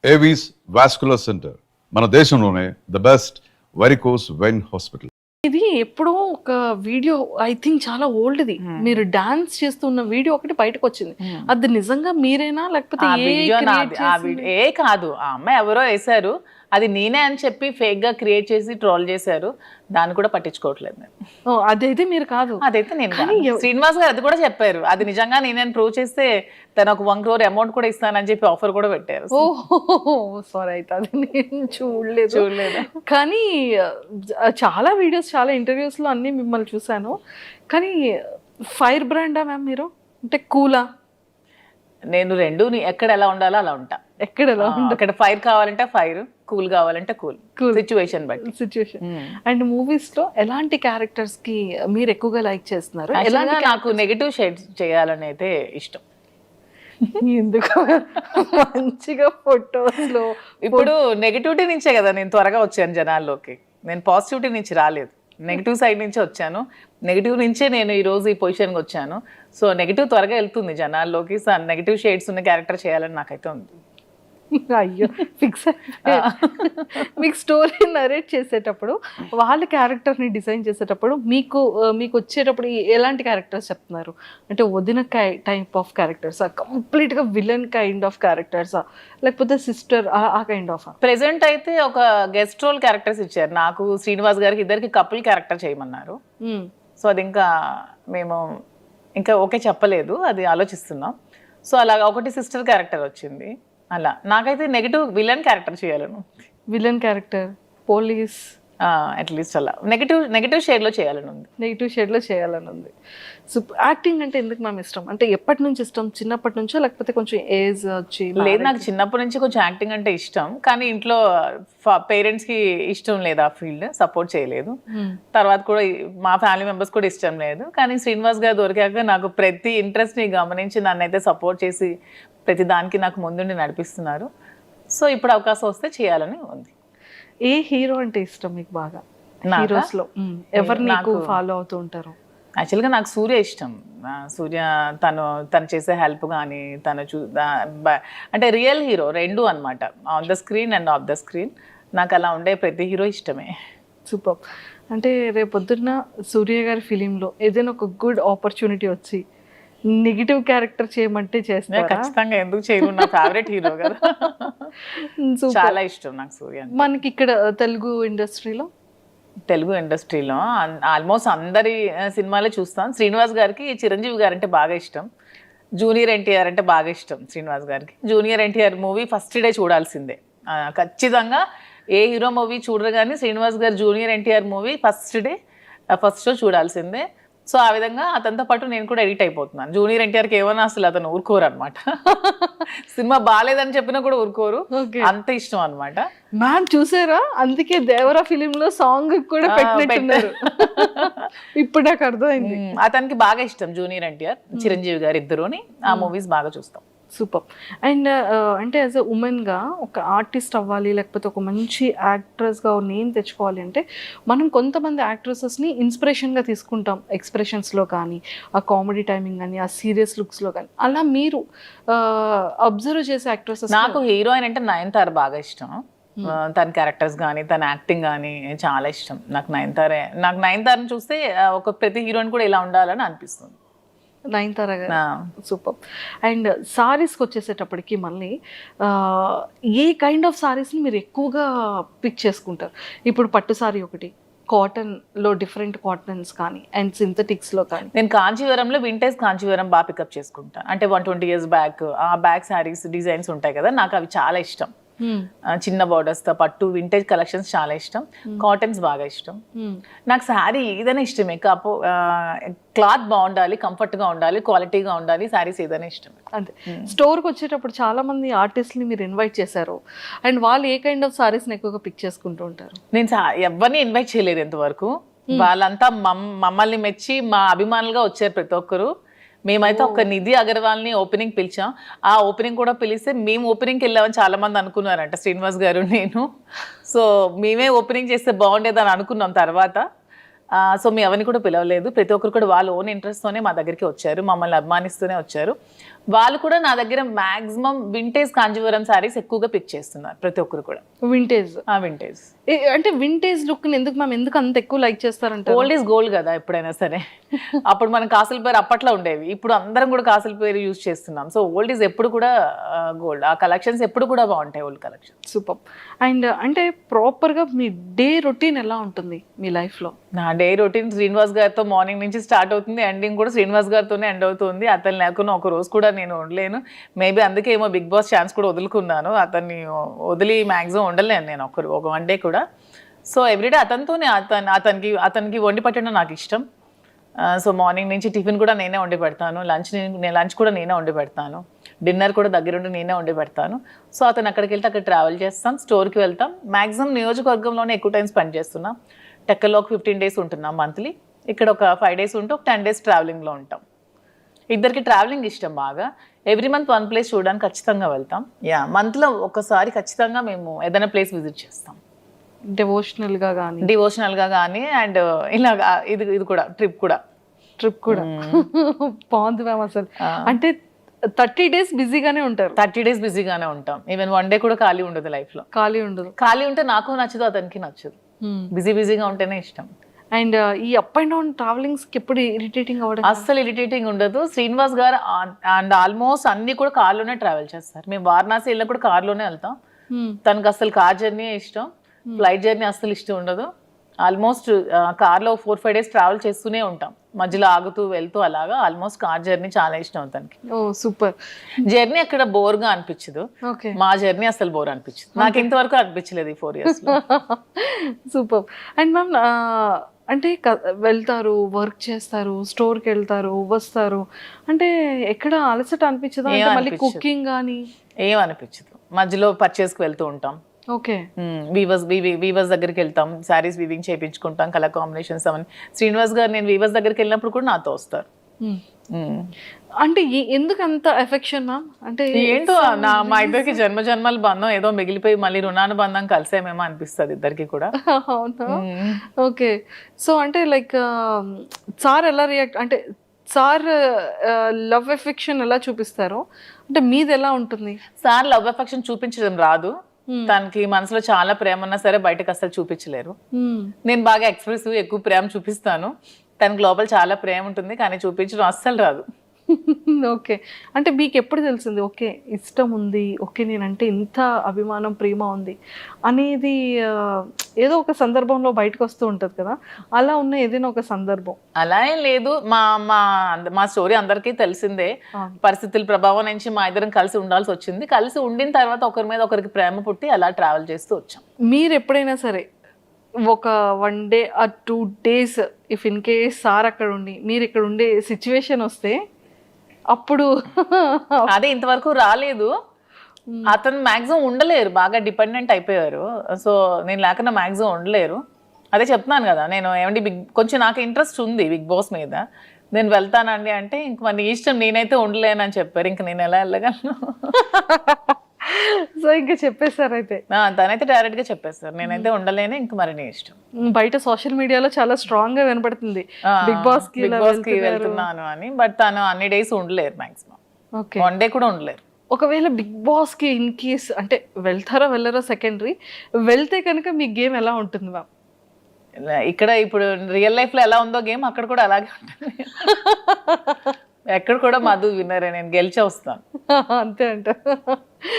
Avis vascular centre, మన దేశంలోనే the best varicose vein hospital. ఇది ఎప్పుడో ఒక వీడియో, ఐ థింక్ చాలా ఓల్డ్ది, మీరు డాన్స్ చేస్తున్న వీడియో ఒకటి బయటకు వచ్చింది. అది నిజంగా మీరేనా లేకపోతే ఏ కాదు, ఆ అమ్మాయి ఎవరో వేశారు, అది నేనే అని చెప్పి ఫేక్ గా క్రియేట్ చేసి ట్రోల్ చేశారు. దాన్ని కూడా పట్టించుకోవట్లేదు నేను. అదైతే మీరు కాదు, అదైతే నేను శ్రీనివాస్ గారు అది కూడా చెప్పారు. అది నిజంగా నేనే ప్రూవ్ చేస్తే తను ఒక 1 crore అమౌంట్ కూడా ఇస్తానని చెప్పి ఆఫర్ కూడా పెట్టారు. సారీ, అయితే అది నేను చూడలేదు. కానీ చాలా వీడియోస్, చాలా ఇంటర్వ్యూస్ లో అన్ని మిమ్మల్ని చూసాను. కానీ ఫైర్ బ్రాండా మ్యామ్ మీరు, అంటే కూలా? నేను రెండు, ఎక్కడ ఎలా ఉండాలో అలా ఉంటా. ఎక్కడ ఎలా ఉండాలి, అక్కడ ఫైర్ కావాలంటే ఫైర్, కూల్ కావాలంటే కూల్, సిచ్యువేషన్ బట్టి. సిచ్యువేషన్. అండ్ మూవీస్ లో ఎలాంటి క్యారెక్టర్స్ కి మీరు ఎక్కువగా లైక్ చేస్తున్నారు? నాకు నెగటివ్ షేడ్స్ చేయాలని అయితే ఇష్టం. ఎందుకు? మంచిగా ఫొటోస్ లో ఇప్పుడు నెగటివిటీ నుంచే కదా నేను త్వరగా వచ్చాను జనాల్లోకి. నేను పాజిటివిటీ నుంచి రాలేదు, నెగిటివ్ సైడ్ నుంచి వచ్చాను. నెగిటివ్ నుంచే నేను ఈ రోజు ఈ పొజిషన్కి వచ్చాను. సో నెగిటివ్ త్వరగా వెళ్తుంది జనాల్లోకి. సో నెగిటివ్ షేడ్స్ ఉన్న క్యారెక్టర్ చేయాలని నాకైతే ఉంది. అయ్యో, ఫిక్స్. మీకు స్టోరీ నరేట్ చేసేటప్పుడు, వాళ్ళ క్యారెక్టర్ని డిజైన్ చేసేటప్పుడు మీకు వచ్చేటప్పుడు ఎలాంటి క్యారెక్టర్స్ చెప్తున్నారు? అంటే వదిన టైప్ ఆఫ్ క్యారెక్టర్సా, కంప్లీట్గా విలన్ కైండ్ ఆఫ్ క్యారెక్టర్సా, లేకపోతే సిస్టర్ ఆ కైండ్ ఆఫ్? ప్రెసెంట్ అయితే ఒక గెస్ట్ రోల్ క్యారెక్టర్స్ ఇచ్చారు నాకు, శ్రీనివాస్ గారికి ఇద్దరికి కపుల్ క్యారెక్టర్ చేయమన్నారు. సో అది ఇంకా మేము ఇంకా ఓకే చెప్పలేదు, అది ఆలోచిస్తున్నాం. సో అలాగా ఒకటి సిస్టర్ క్యారెక్టర్ వచ్చింది. అలా నాకైతే negative villain character చేయాలను. Villain character, police, at least అలా నెగిటివ్ షేడ్లో చేయాలని ఉంది. నెగిటివ్ షేడ్లో చేయాలని ఉంది. సో యాక్టింగ్ అంటే ఎందుకు మ్యామ్ ఇష్టం? అంటే ఎప్పటి నుంచి ఇష్టం? చిన్నప్పటి నుంచో లేకపోతే కొంచెం ఏజ్ వచ్చి? లేదు, నాకు చిన్నప్పటి నుంచి కొంచెం యాక్టింగ్ అంటే ఇష్టం. కానీ ఇంట్లో పేరెంట్స్కి ఇష్టం లేదు, ఆ ఫీల్డ్ సపోర్ట్ చేయలేదు. తర్వాత కూడా మా ఫ్యామిలీ మెంబర్స్ కూడా ఇష్టం లేదు. కానీ శ్రీనివాస్ గారు దొరికాక నాకు ప్రతి ఇంట్రెస్ట్ని గమనించి నన్ను అయితే సపోర్ట్ చేసి ప్రతి దానికి నాకు ముందుండి నడిపిస్తున్నారు. సో ఇప్పుడు అవకాశం వస్తే చేయాలని ఉంది. ఏ హీరో అంటే ఇష్టం మీకు బాగా? హీరోస్ లో ఎవరు నీకు ఫాలో అవుతూ ఉంటారు? యాక్చువల్గా నాకు సూర్య ఇష్టం. సూర్య తను చేసే హెల్ప్ కానీ అంటే రియల్ హీరో రెండు అనమాట, on the screen and of the screen. నాకు అలా ఉండే ప్రతి హీరో ఇష్టమే. సూపర్. అంటే రేపొద్దున్న సూర్య గారి ఫిలింలో ఏదైనా ఒక గుడ్ ఆపర్చునిటీ వచ్చి నెగిటివ్ క్యారెక్టర్ చేయమంటే చేస్తా? ఖచ్చితంగా, ఎందుకు చేయను, నా ఫేవరెట్ హీరో కదా. చాలా ఇష్టం నాకు సూర్య. మనకి ఇక్కడ తెలుగు ఇండస్ట్రీలో ఆల్మోస్ట్ అందరి సినిమాలే చూస్తాం. శ్రీనివాస్ గారికి చిరంజీవి గారు అంటే బాగా ఇష్టం, జూనియర్ ఎన్టీఆర్ అంటే బాగా ఇష్టం. శ్రీనివాస్ గారికి junior NTR movie first day చూడాల్సిందే ఖచ్చితంగా. ఏ హీరో మూవీ చూడరు కానీ శ్రీనివాస్ గారు junior NTR movie first show చూడాల్సిందే. సో ఆ విధంగా అతనితో పాటు నేను కూడా ఎడిట్ అయిపోతున్నాను. జూనియర్ ఎన్టీఆర్కి ఏమన్నా అసలు అతను ఊరుకోరు అనమాట. సినిమా బాగాలేదని చెప్పినా కూడా ఊరుకోరు, అంత ఇష్టం అనమాట. మ్యామ్ చూసారా, అందుకే దేవరా ఫిలిం లో సాంగ్ కూడా పెట్టినట్టున్నారు. ఇప్పుడు నాకు అర్థమైంది. అతనికి బాగా ఇష్టం జూనియర్ ఎన్టీఆర్, చిరంజీవి గారు ఇద్దరుని. ఆ మూవీస్ బాగా చూస్తాం. సూపర్. అండ్ అంటే యాజ్ ఎ ఉమెన్గా ఒక ఆర్టిస్ట్ అవ్వాలి, లేకపోతే ఒక మంచి యాక్ట్రెస్గా నేమ్ తెచ్చుకోవాలి అంటే మనం కొంతమంది యాక్ట్రెసెస్ని ఇన్స్పిరేషన్గా తీసుకుంటాం, ఎక్స్ప్రెషన్స్లో కానీ, ఆ కామెడీ టైమింగ్ కానీ, ఆ సీరియస్ లుక్స్లో కానీ. అలా మీరు అబ్జర్వ్ చేసే యాక్ట్రెసెస్? నాకు హీరోయిన్ అంటే నయనతార బాగా ఇష్టం. తన క్యారెక్టర్స్ కానీ తన యాక్టింగ్ కానీ చాలా ఇష్టం. నాకు నయనతారని చూస్తే ఒక ప్రతి హీరోయిన్ కూడా ఇలా ఉండాలని అనిపిస్తుంది. నయనతార గారు సూపర్. అండ్ సారీస్కి వచ్చేసేటప్పటికి మళ్ళీ ఏ కైండ్ ఆఫ్ సారీస్ని మీరు ఎక్కువగా పిక్ చేసుకుంటారు? ఇప్పుడు పట్టు సారీ ఒకటి, కాటన్లో డిఫరెంట్ కాటన్స్ కానీ, అండ్ సింథటిక్స్లో కానీ. నేను కాంచీవరంలో వింటేజ్ కాంచీవరం బాగా పికప్ చేసుకుంటాను. అంటే 120 years బ్యాక్ ఆ బ్యాక్ శారీస్ డిజైన్స్ ఉంటాయి కదా, నాకు అవి చాలా ఇష్టం. చిన్న బార్డర్స్తో పట్టు వింటేజ్ కలెక్షన్స్ చాలా ఇష్టం. కాటన్స్ బాగా ఇష్టం. నాకు శారీ ఏదైనా ఇష్టమే, క్లాత్ బాగుండాలి, కంఫర్ట్గా ఉండాలి, క్వాలిటీగా ఉండాలి, శారీస్ ఏదైనా ఇష్టం. అంతే. స్టోర్కి వచ్చేటప్పుడు చాలా మంది ఆర్టిస్ట్ని మీరు ఇన్వైట్ చేశారు, అండ్ వాళ్ళు ఏ కైండ్ ఆఫ్ సారీస్ని ఎక్కువగా పిక్ చేసుకుంటూ ఉంటారు? నేను ఎవరిని ఇన్వైట్ చేయలేదు ఇంతవరకు. వాళ్ళంతా మమ్మల్ని మెచ్చి మా అభిమానులుగా వచ్చారు ప్రతి ఒక్కరు. మేమైతే ఒక నిధి అగర్వాల్ని ఓపెనింగ్ పిలిచాం. ఆ ఓపెనింగ్ కూడా పిలిస్తే మేము ఓపెనింగ్కి వెళ్ళామని చాలా మంది అనుకున్నారంట, శ్రీనివాస్ గారు నేను. సో మేమే ఓపెనింగ్ చేస్తే బాగుండేదని అనుకున్నాం తర్వాత. సో మేము ఎవరిని కూడా పిలవలేదు. ప్రతి ఒక్కరు కూడా వాళ్ళ ఓన్ ఇంట్రెస్ట్తోనే మా దగ్గరికి వచ్చారు, మమ్మల్ని అభిమానిస్తూనే వచ్చారు. వాళ్ళు కూడా నా దగ్గర మాక్సిమం వింటేజ్ కాంజీవరం శారీస్ ఎక్కువగా పిక్ చేస్తున్నారు ప్రతి ఒక్కరు కూడా. వింటేజ్ ఆ వింటేజ్ అంటే వింటేజ్ లుక్ ఎందుకు మ్యామ్, ఎందుకు అంత ఎక్కువ లైక్ చేస్తారంటే? ఓల్డ్ ఈజ్ గోల్డ్ కదా ఎప్పుడైనా సరే. అప్పుడు మనం కాసుల పేరు అప్పట్లో ఉండేవి, ఇప్పుడు అందరం కూడా కాసుల పేరు యూజ్ చేస్తున్నాం. సో ఓల్డ్ ఈజ్ ఎప్పుడు కూడా గోల్డ్. ఆ కలెక్షన్స్ ఎప్పుడు కూడా బాగుంటాయి ఓల్డ్ కలెక్షన్. సూపర్. అండ్ అంటే ప్రాపర్గా మీ డే రొటీన్ ఎలా ఉంటుంది మీ లైఫ్లో? నా డే రొటీన్ శ్రీనివాస్ గారితో మార్నింగ్ నుంచి స్టార్ట్ అవుతుంది, ఎండింగ్ కూడా శ్రీనివాస్ గారితోనే ఎండ్ అవుతుంది. అతను లేకుండా ఒక రోజు కూడా నేను ఉండలేను. మేబీ అందుకే ఏమో బిగ్ బాస్ ఛాన్స్ కూడా వదులుకున్నాను. అతన్ని వదిలి మ్యాక్సిమం ఉండలేను నేను ఒక వన్ డే కూడా. సో ఎవ్రీడే అతనితోనే, అతనికి వండి పెట్టడం నాకు ఇష్టం. సో మార్నింగ్ నుంచి టిఫిన్ కూడా నేనే వండి పెడతాను, లంచ్ కూడా నేనే వండి పెడతాను, డిన్నర్ కూడా దగ్గరుండి నేనే వండి పెడతాను. సో అతను అక్కడికి వెళ్తే అక్కడ ట్రావెల్ చేస్తాం, స్టోర్కి వెళ్తాం. మ్యాక్సిమం నియోజకవర్గంలోనే ఎక్కువ టైం స్పెండ్ చేస్తున్నాం. టెక్కల్లో ఒక 15 days ఉంటున్నాం మంత్లీ, ఇక్కడ ఒక 5 days ఉంటూ ఒక 10 days ట్రావెలింగ్లో ఉంటాం. ఇద్దరికి ట్రావెలింగ్ ఇష్టం బాగా. ఎవ్రీ మంత్ వన్ ప్లేస్ చూడడానికి ఖచ్చితంగా వెళ్తాం. మంత్లో ఒకసారి ఖచ్చితంగా మేము ఏదైనా ప్లేస్ విజిట్ చేస్తాం, డివోషనల్గా కానీ అండ్ ఇలాగా ఇది కూడా ట్రిప్ కూడా బాగుంది మ్యామ్. అసలు అంటే 30 days బిజీగానే ఉంటారు. 30 days బిజీగానే ఉంటాం. ఈవెన్ వన్ డే కూడా ఖాళీ ఉండదు లైఫ్లో. ఖాళీ ఉంటే నాకు నచ్చదు, అతనికి నచ్చదు. బిజీగా ఉంటేనే ఇష్టం. అండ్ ఈ అప్ అండ్ డౌన్ ట్రావెలింగ్స్కి ఎప్పుడు ఇరిటేటింగ్ అవ్వడం? అస్సలు ఇరిటేటింగ్ ఉండదు. శ్రీనివాస్ గారు అండ్ ఆల్మోస్ట్ అన్ని కూడా కార్లోనే ట్రావెల్ చేస్తారు. మేము వారణాసి వెళ్ళినా కూడా కార్లోనే వెళ్తాం. తనకు అసలు కార్ జర్నీ ఇష్టం, ఫ్లైట్ జర్నీ అస్సలు ఇష్టం ఉండదు. ఆల్మోస్ట్ కార్లో 4-5 days ట్రావెల్ చేస్తూనే ఉంటాం, మధ్యలో ఆగుతూ వెళ్తూ అలాగా. ఆల్మోస్ట్ కార్ జర్నీ చాలా ఇష్టం తనకి. ఓ సూపర్. జర్నీ అక్కడ బోర్గా అనిపించదు, మా జర్నీ అసలు బోర్ అనిపించదు. నాకు ఇంతవరకు అనిపించలేదు ఈ 4 years. సూపర్. అండ్ మ్యామ్ అంటే వెళ్తారు, వర్క్ చేస్తారు, స్టోర్కి వెళ్తారు, వస్తారు, అంటే ఎక్కడ అలసట అనిపించదు? మళ్ళీ కుకింగ్ కానీ ఏం అనిపించదు. మధ్యలో పర్చేస్కి వెళ్తూ ఉంటాం. ఓకే. వీవర్స్ దగ్గరికి వెళ్తాం, శారీస్ వీవింగ్ చేయించుకుంటాం, కలర్ కాంబినేషన్స్ అవన్నీ. శ్రీనివాస్ గారు నేను వీవర్స్ దగ్గరికి వెళ్ళినప్పుడు కూడా నాతో వస్తారు. అంటే ఎందుకు అంత ఎఫెక్షన్ మ్యామ్? అంటే ఏంటో మా ఇద్దరికి జన్మల బంధం ఏదో మిగిలిపోయి మళ్ళీ రుణానుబంధం కలిసేమేమో అనిపిస్తుంది ఇద్దరికి కూడా. అవునా? ఓకే. సో అంటే లైక్ సార్ ఎలా రియాక్ట్, అంటే సార్ లవ్ ఎఫెక్షన్ ఎలా చూపిస్తారు, అంటే మీది ఎలా ఉంటుంది? సార్ లవ్ ఎఫెక్షన్ చూపించడం రాదు. తనకి మనసులో చాలా ప్రేమ ఉన్నా సరే బయటకు అసలు చూపించలేరు. నేను బాగా ఎక్స్ప్రెసివ్, ఎక్కువ ప్రేమ చూపిస్తాను. తనకి లోపల చాలా ప్రేమ ఉంటుంది, కానీ చూపించడం అస్సలు రాదు. ఓకే. అంటే మీకు ఎప్పుడు తెలిసింది ఓకే ఇష్టం ఉంది, ఓకే నేనంటే ఇంత అభిమానం ప్రేమ ఉంది అనేది? ఏదో ఒక సందర్భంలో బయటకు వస్తూ ఉంటుంది కదా, అలా ఉన్న ఏదైనా ఒక సందర్భం? అలా ఏం లేదు. మా స్టోరీ అందరికీ తెలిసిందే. పరిస్థితుల ప్రభావం నుంచి మా ఇద్దరం కలిసి ఉండాల్సి వచ్చింది. కలిసి ఉండిన తర్వాత ఒకరి మీద ఒకరికి ప్రేమ పుట్టి అలా ట్రావెల్ చేస్తూ వచ్చాం. మీరు ఎప్పుడైనా సరే ఒక 1 day or 2 days if in case sir అక్కడ ఉండి మీరు ఇక్కడ ఉండే సిచ్యువేషన్ వస్తే అప్పుడు? అదే ఇంతవరకు రాలేదు. అతను మ్యాక్సిమం ఉండలేరు, బాగా డిపెండెంట్ అయిపోయారు. సో నేను లేకుండా మ్యాక్సిమం ఉండలేరు. అదే చెప్తున్నాను కదా, నేను ఏమండి కొంచెం నాకు ఇంట్రెస్ట్ ఉంది బిగ్ బాస్ మీద, నేను వెళ్తానండి అంటే ఇంక మరి ఇష్టం, నేనైతే ఉండలేనని చెప్పారు. ఇంక నేను ఎలా వెళ్ళగలను? సో ఇంకా చెప్పేశారు అయితే? తనైతే డైరెక్ట్ గా చెప్పేస్తారు, నేనైతే ఉండలేను, ఇంక మరి నీ ఇష్టం. బయట సోషల్ మీడియాలో చాలా స్ట్రాంగ్ గా వినపడుతుంది బిగ్ బాస్ కి వెళ్తున్నాను అని. బట్ తను అన్ని డేస్ ఉండలేరు, మాక్సిమం 1 day కూడా ఉండలేరు. ఒకవేళ బిగ్ బాస్ కి ఇన్ కేస్ అంటే వెళ్తారో వెళ్ళరో సెకండరీ, వెళ్తే కనుక మీ గేమ్ ఎలా ఉంటుంది మ్యామ్? ఇక్కడ ఇప్పుడు రియల్ లైఫ్ లో ఎలా ఉందో గేమ్ అక్కడ కూడా అలాగే ఉంటుంది. ఎక్కడ కూడా మధు విన్నరే, నేను గెలిచే వస్తాను అంతే అంట.